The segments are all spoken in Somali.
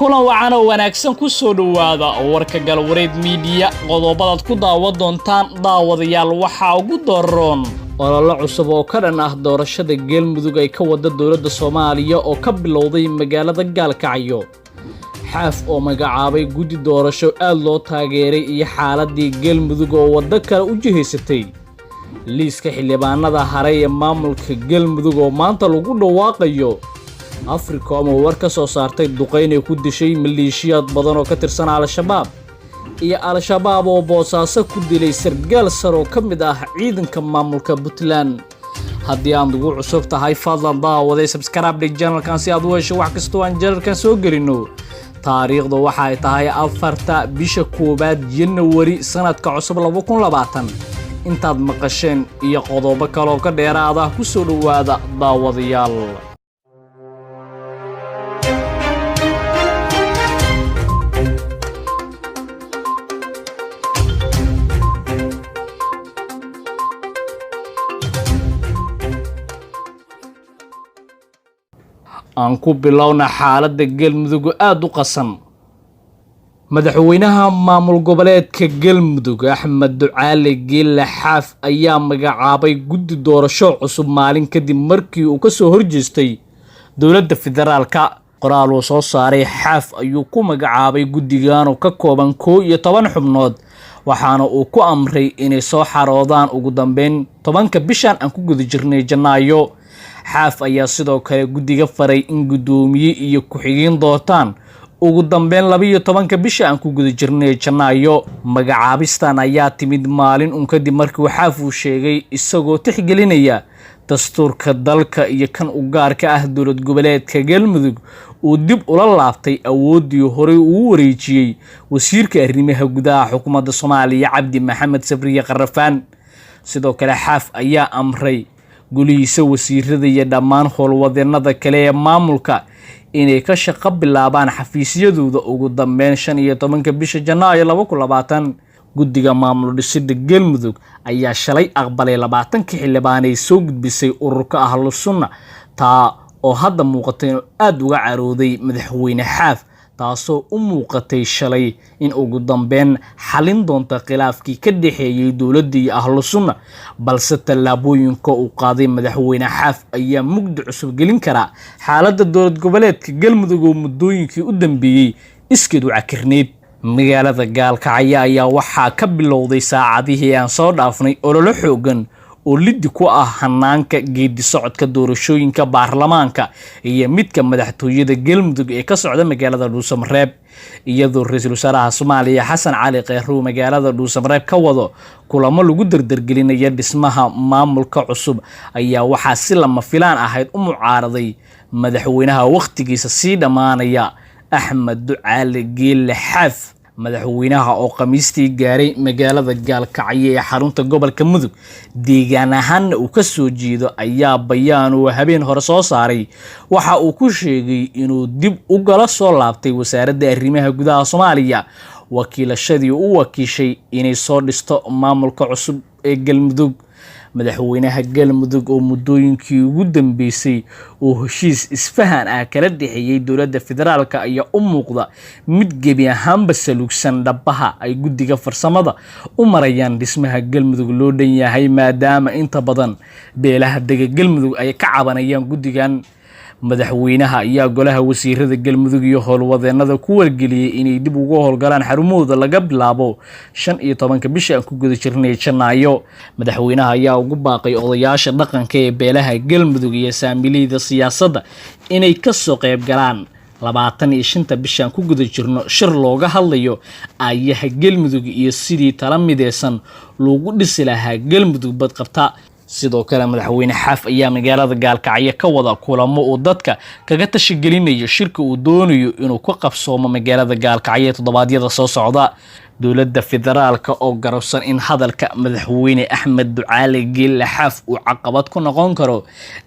kulan wacan oo wanaagsan ku soo dhawaada warka galwareed media qodobada ku daawan doontaan daawadayaal waxa ugu daroon olole cusub oo ka dhan ah doorashada Galmudug ay ka wada dawladda Soomaaliya oo ka bilowday magaalada Gaalkacyo xaaf oo magacaabay guddi doorasho aad loo taageeray iyo xaaladii Galmudug oo wada kale u jihaysatay liiska xildhibaanada haray ee maamulka Galmudug oo maanta lagu dhawaaqayo Afrika ama war ka soo saartay duqeyn ay ku dishay maleeshiyad badan oo ka tirsan Al-Shabaab iyo Al-Shabaab oo boosaaso ku dilay sargaal sare oo kamid ah ciidanka maamulka Puntland haddii aan ugu cusub tahay fadlan daawada subscribe channelkan si aad u hesho wax kasta oo aan channelkan soo gelino taariikhdu waxa ay tahay 4 bisha koobaad January sanadka cusub 2020 intaad maqasheen iyo qodobo kale oo ka dheeraada ku soo dhawaada daawadayaal aan ku bilowna xaaladda Galmudug aad u qasan madaxweynaha maamul goboleedka Galmudug Axmed Ducaale Geelle Xaaf ayaa magacaabay guddi doorasho cusub maalin kadib markii uu ka soo horjeestay dawladda federaalka qoraal uu soo saaray Xaaf ayuu ku magacaabay guddigan oo ka kooban 11 xubnood waxaana uu ku amray inay soo xaroodaan ugu dambeyn 10 bishan aan ku guda jirnay Janaayo xaaf ayaa sidoo kale guddiga faray in gudoomiye iyo ku-xigeen doortaan ugu dambeyn 12 bisha aan ku guda jirnay Janaayo magacaabistan ayaa timid maalin kadib markii xaaf uu sheegay isagoo tixgelinaya dastuurka dalka iyo kan u gaarka ah dawlad goboleedka Galmudug uu dib ula laabtay awoodii hore uu wareejiyay wasiirka arrimaha gudaha xukuumadda Soomaaliya Cabdi Maxamed Sabriye Qarafaan sidoo kale xaaf ayaa amray golihiisa wasiirada iyo dhammaan howlwadeenada kale ee maamulka inay ka shaqo bilaabaan xafiisyadooda ugu dambeyn 15 bisha Janaayo 2020 guddiga maamul dhisidda Galmudug ayaa shalay aqbalay 20 xildhibaan ay soo gudbisay ururka Ahlus Sunna taa oo hadda muuqatay aad uga carooday madaxweyne xaaf taasoo u muuqatay shalay in ugu dambeyn xalin doonta khilaafkii ka dhaxeeyay dawladda iyo Ahlus Sunna balse talaabooyinka uu qaaday madaxweyne xaaf ayaa mugdi cusub gelin kara xaaladda dawlad goboleedka Galmudug oo muddooyinkii u dambeeyay iskeed u cakirneed magaalada Gaalkacyo ayaa waxaa ka bilowday saacadihii aan soo dhaafnay olole xoogan oo liddi ku ah hanaanka geedi socodka doorashooyinka baarlamaanka iyo midka madaxtooyada Galmudug ee ka socda magaalada Dhuusamareeb iyadoo ra'iisul wasaaraha Soomaaliya Xasan Cali Kheyr magaalada Dhuusamareeb ka wado kulamo lagu dardargelinayo dhismaha maamulka cusub ayaa waxa si lama filaan ahayd u mucaaraday madaxweynaha waqtigiisa si dhamaanaya Axmed Ducaale Geelle Xaaf madaxweynaha oo khamiistii gaaray magaalada Gaalkacyo ee xarunta gobolka Mudug deegaan ahaan uu ka soo jeedo ayaa bayaan uu habeen hore soo saaray waxa uu ku sheegay inuu dib u gala soo laabtay wasaaradda arrimaha gudaha Soomaaliya wakiilashadii uu wakiishay inay soo dhisto maamulka cusub ee Galmudug madaxweynaha Galmudug oo muddooyinkii ugu dambeysay oo heshiis isfahan ah kala dhaxeeyay dawladda federaalka ayaa u muuqda mid gebi ahaanba salugsan dhabaha ay guddiga farsamada u marayaan dhismaha Galmudug loo dhan yahay maadaama inta badan beelaha dega Galmudug ay ka cabanayaan guddigan madaxweynaha ayaa golaha wasiirada Galmudug iyo howlwadeenada ku wargeliyay inay dib ugu howlgalaan xarumooda laga bilaabo 15 bisha aan ku guda jirnay Janaayo madaxweynaha ayaa ugu baaqay odayaasha dhaqanka ee beelaha Galmudug iyo saamiliyada siyaasadda inay ka soo qayb galaan 25 bisha aan ku guda jirno shir looga hadlayo ayaha Galmudug iyo sidii tala mideysan loogu dhisi lahaa Galmudug badqabta sidoo kale madaxweyne xaaf ayaa magaalada Gaalkacyo ka wada kulamo oo dadka kaga tashigelinayo shirka uu doonayo inuu ku qabsoomo magaalada Gaalkacyo toddobaadyada soo socda dowladda federaalka oo garowsan in hadalka madaxweyne Axmed Ducaale Geelle Xaaf uu caqabad ku noqon karo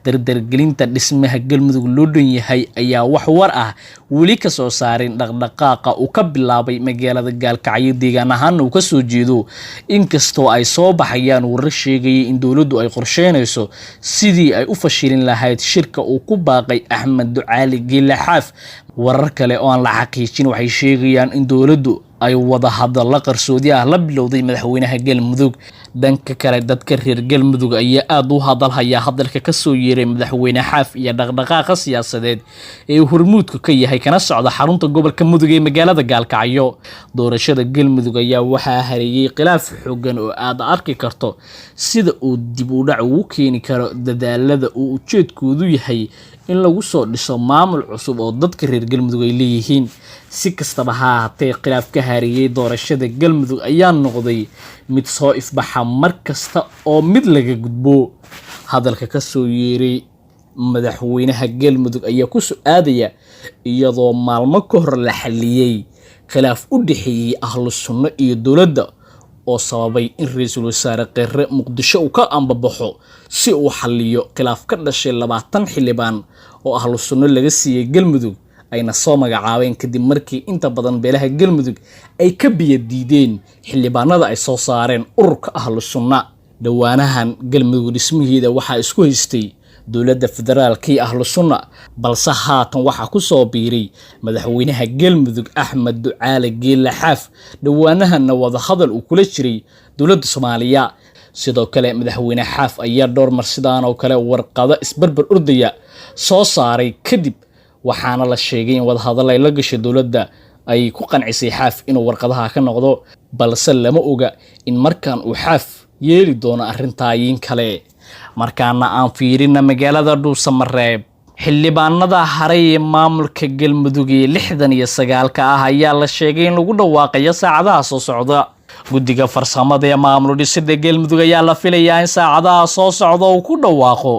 dardargelinta dhismaha Galmudug loo dhan yahay ayaa wax war ah weli ka soo saarin dhaqdhaqaaqa uu ka bilaabay magaalada Gaalkacyo deegaan ahaan uu ka soo jeedo inkastoo ay soo baxayaan warar sheegaya in dowladdu ay qorsheynayso sidii ay u fashilin lahayd shirka uu ku baaqay Axmed Ducaale Geelle Xaaf warar kale oo aan la xaqiijin waxay sheegayaan in dowladdu ay wada hadallo qarsoodi ah la bilowday madaxweynaha Galmudug dhanka kale dadka reer Galmudug ayaa aad u hadalhaya hadalka ka soo yeeray madaxweyne Xaaf iyo dhaqdhaqaaqa siyaasadeed ee hormuudka ka yahay kana socda xarunta gobolka Mudug ee magaalada Gaalkacyo doorashada Galmudug ayaa waxaa hareeyay khilaaf xooggan oo aad arki karto sida uu dib u dhac ugu keeni karo dadaalada uu ujeedkoodu yahay in lagu soo dhiso maamul cusub oo dadka reer Galmudug ay leeyihiin si kastaba ha ahaatee khilaaf ka hareeyay doorashada Galmudug ayaa noqday mid soo ifbaxa mar kasta oo mid laga gudbo hadalka ka soo yeeray madaxweynaha Galmudug ayaa ku soo aadaya iyadoo maalmo ka hor la xaliyay khilaaf u dhaxeeyay ahlu sunno iyo dowladda oo sababay in ra'iisul wasaare Qeerre Muqdisho uu ka ambabaxo si uu xalliyo khilaaf ka dhashay 20 xildhibaan oo ahlu sunno laga siiyay Galmudug ayna soo magacaabeen kadib markii inta badan beelaha Galmudug ay ka biyo diideen xildhibaanada ay soo saareen ururka ahlu sunna dhawaanahan Galmudug dhismaheeda waxaa isku haystay dowladda federaalka iyo ahlu sunna balse haatan waxaa ku soo biiray madaxweynaha Galmudug Axmed Ducaale Geelle Xaaf dhawaanahan wada hadal uu kula jiray dowladda Soomaaliya sidoo kale madaxweyne Xaaf ayaa dhowr mar sidaan oo kale warqado isbarbar ordaya soo saaray kadib waxaana la sheegay in wada hadal ay la gashay dowladda ay ku qancisay Xaaf inuu warqadaha ka noqdo balse lama oga in markaan uu Xaaf yeeli doono arintaayin kale markaana aan fiirina magaalada Dhuusamareeb xildhibaanada haray ee maamulka Galmudug ee 69 ah ayaa la sheegay in lagu dhawaaqayo saacadaha soo socda guddiga farsamada ee maamul dhisidda Galmudug ayaa la filayaa in saacadaha soo socda uu ku dhawaaqo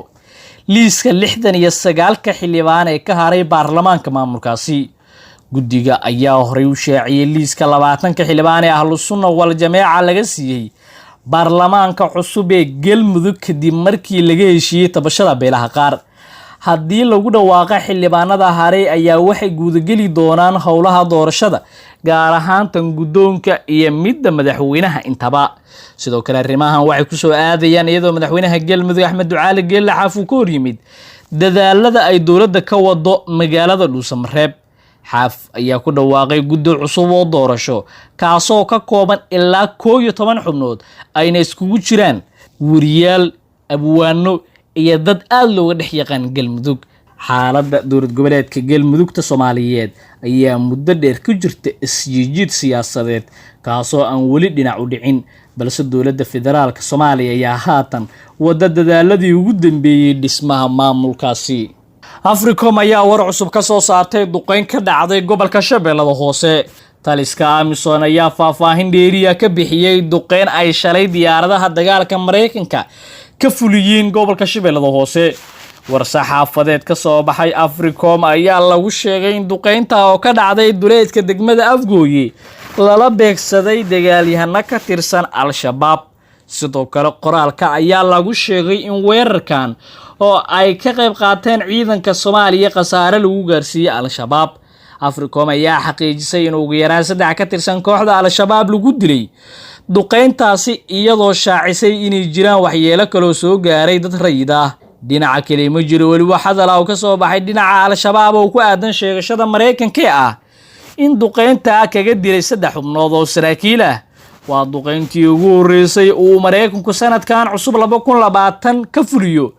liiska 69 xildhibaan ee ka haray baarlamaanka maamulkaasi guddiga ayaa horey u shaaciyay liiska 20 xildhibaan ee ahlu sunna wal jameeca laga siiyay baarlamaanka cusub ee Galmudug kadib markii laga heshiiyay tabashada beelaha qaar haddii lagu dhawaaqo xildhibaanada haray ayaa waxay guudageli doonaan howlaha doorashada gaar ahaan tan guddoonka iyo midda madaxweynaha intaba sidoo kale arrimahan waxay ku soo aadayaan iyadoo madaxweynaha Galmudug Axmed Ducaale Geelle Xaaf uu ka hor yimid dadaalada ay dowladda ka wado magaalada Dhuusamareeb Xaaf ayaa ku dhawaaqay guddo cusub oo doorasho kaasoo ka kooban ilaa 11 xubnood ayna iskugu jiraan wariyaal abwaano iyo dad aad looga dhex yaqaan Galmudug xaaladda dowlad goboleedka Galmudugta Soomaaliyeed ayaa muddo dheer ku jirta isjiid siyaasadeed kaasoo aan weli dhinac u dhicin balse dowladda federaalka Soomaaliya ayaa haatan wada dadaaladii ugu dambeeyay dhismaha maamulkaasi Africom ayaa war cusub ka soo saartay duqeyn ka dhacday gobolka Shabeellada Hoose taliska Amisom ayaa faahfaahin dheeriya ka bixiyay duqeyn ay shalay diyaaradaha dagaalka Mareykanka ka fuliyeen gobolka Shabeellada Hoose war saxaafadeed ka soo baxay Africom ayaa lagu sheegay in duqeynta oo ka dhacday duleedka degmada Afgooye lala beegsaday dagaalyahano ka tirsan Al-Shabaab sidoo kale qoraalka ayaa lagu sheegay in weerarkan oo ay ka qayb qaateen ciidanka Soomaaliya qasaare lagu gaarsiiyay Al-Shabaab Africom ayaa xaqiijisay in ugu yaraan 3 ka tirsan kooxda Al-Shabaab lagu dilay duqeyntaasi iyadoo shaacisay inay jiraan waxyeelo kale oo soo gaaray dad rayid ah dhinaca kale ma jiro wali wax hadal ah oo ka soo baxay dhinaca Al-Shabaab oo ku aadan sheegashada Mareykanka ah in duqeynta kaga dilay 3 xubnood oo saraakiil ah waa duqeyntii ugu horeysay uu Mareykanku sanadkan cusub 2020 ka fuliyo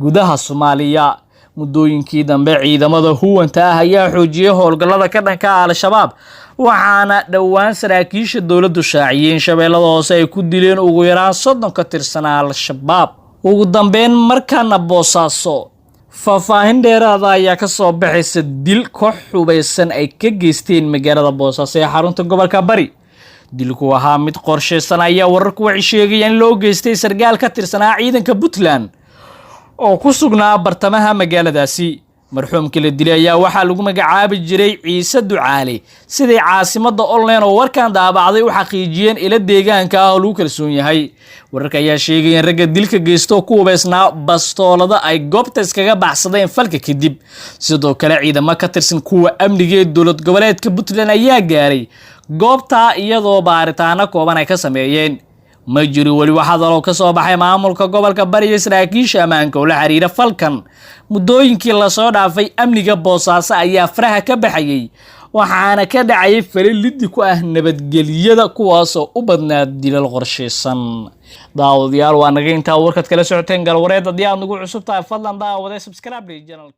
gudaha Soomaaliya muddooyinkii dambe ciidamada huwanta ah ayaa xoojiyay howlgallada ka dhanka Al-Shabaab waxaana dhawaan saraakiisha dowladdu shaaciyeen Shabeellada Hoose ay ku dileen ugu yaraan 30 ka tirsan Al-Shabaab ugu dambeyn markaana Boosaaso faahfaahin dheeraad ah ayaa ka soo baxaysa dil koox hubeysan ay ka geysteen magaalada Boosaaso ee xarunta gobolka Bari dilku ahaa mid qorsheysan ayaa wararku waxay sheegayaan in loo geystay sargaal ka tirsan ciidanka Puntland oo ku sugnaa bartamaha magaaladaasi marxuumkii la dilay ayaa waxaa lagu magacaabi jiray Ciise Ducaale sidii caasimadda online oo warkan daabacday u xaqiijiyeen ila deegaanka ah oo lagu kalsoon yahay. wararka ayaa sheegay in ragga dilka geysto ku hubeysnaa bastoolada ay goobta iskaga baxsadeen falka kadib. sidoo kale ciidamo ka tirsan kuwa amniga ee dowlad goboleedka Puntland ayaa gaaray goobta iyadoo baaritaano kooban ay ka sameeyeen. ma jiro wali wax hadal ka soo baxay maamulka gobolka Bari iyo saraakiisha ammaanka oo la xiriira falkan. muddooyinkii la soo dhaafay amniga Boosaaso ayaa faraha ka baxayay waxaana ka dhacay falal lid ku ah nabadgelyada kuwaas oo u badnaa dilal qorsheysan. daawadayaal waa naga intaa warkad kala socoteen galwareed haddii aad nagu cusub tahay fadlan daawade subscribe channel